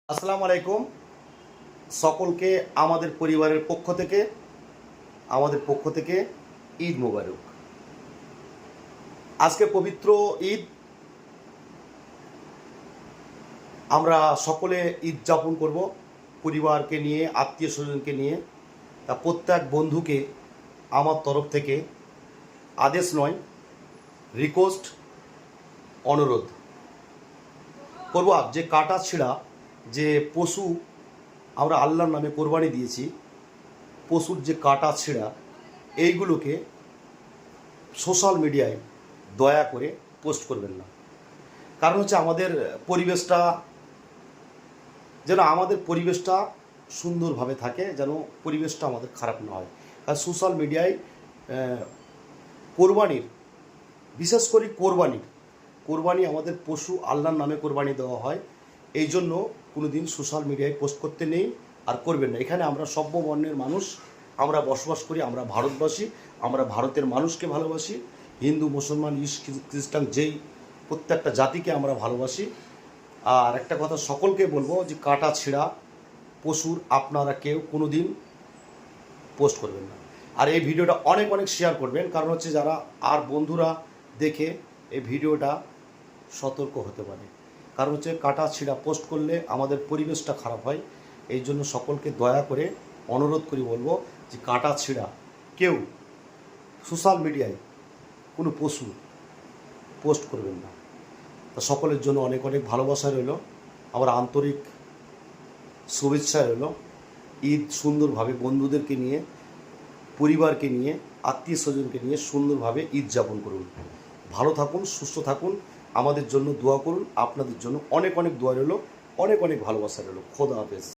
আসসালামু আলাইকুম। সকলকে আমাদের পরিবারের পক্ষ থেকে ঈদ মোবারক। আজকে পবিত্র ঈদ, আমরা সকলে ঈদ যাপন করব পরিবারকে নিয়ে, আত্মীয় স্বজনকে নিয়ে। তা প্রত্যেক বন্ধুকে আমার তরফ থেকে আদেশ নয়, রিকোয়েস্ট, অনুরোধ করব, যে কাটা ছিঁড়া যে পশু আমরা আল্লাহর নামে কোরবানি দিয়েছি, পশুর যে কাটা ছিঁড়া, এইগুলোকে সোশ্যাল মিডিয়ায় দয়া করে পোস্ট করবেন না। কারণ হচ্ছে আমাদের পরিবেশটা সুন্দরভাবে থাকে, যেন পরিবেশটা আমাদের খারাপ না হয়। আর সোশ্যাল মিডিয়ায় কোরবানির, বিশেষ করে কোরবানি আমাদের পশু আল্লাহর নামে কোরবানি দেওয়া হয়, এই জন্য কোনো দিন সোশ্যাল মিডিয়ায় পোস্ট করতে নেই আর করবেন না। এখানে আমরা সভ্য বর্ণের মানুষ, আমরা বসবাস করি, আমরা ভারতবাসী, আমরা ভারতের মানুষকে ভালোবাসি, হিন্দু, মুসলমান, খ্রিস্টান, যেই প্রত্যেকটা জাতিকে আমরা ভালোবাসি। আর একটা কথা সকলকে বলবো, যে কাটা ছিঁড়া পশুর আপনারা কেউ কোনো দিন পোস্ট করবেন না। আর এই ভিডিওটা অনেক শেয়ার করবেন, কারণ হচ্ছে যারা আর বন্ধুরা দেখে এই ভিডিওটা সতর্ক হতে পারে। কারণ হচ্ছে কাটা ছিঁড়া পোস্ট করলে আমাদের পরিবেশটা খারাপ হয়। এই জন্য সকলকে দয়া করে অনুরোধ করি বলবো, যে কাটা ছিঁড়া কেউ সোশ্যাল মিডিয়ায় কোনো পশু পোস্ট করবেন না। তা সকলের জন্য অনেক ভালোবাসা রইল, আমার আন্তরিক শুভেচ্ছা রইল। ঈদ সুন্দরভাবে বন্ধুদেরকে নিয়ে, পরিবারকে নিয়ে, আত্মীয় স্বজনকে নিয়ে সুন্দরভাবে ঈদ যাপন করুন। ভালো থাকুন, সুস্থ থাকুন, আমাদের জন্য দোয়া করুন। আপনাদের জন্য অনেক দোয়া রইল, অনেক ভালোবাসা রইল। খোদা হাফেজ।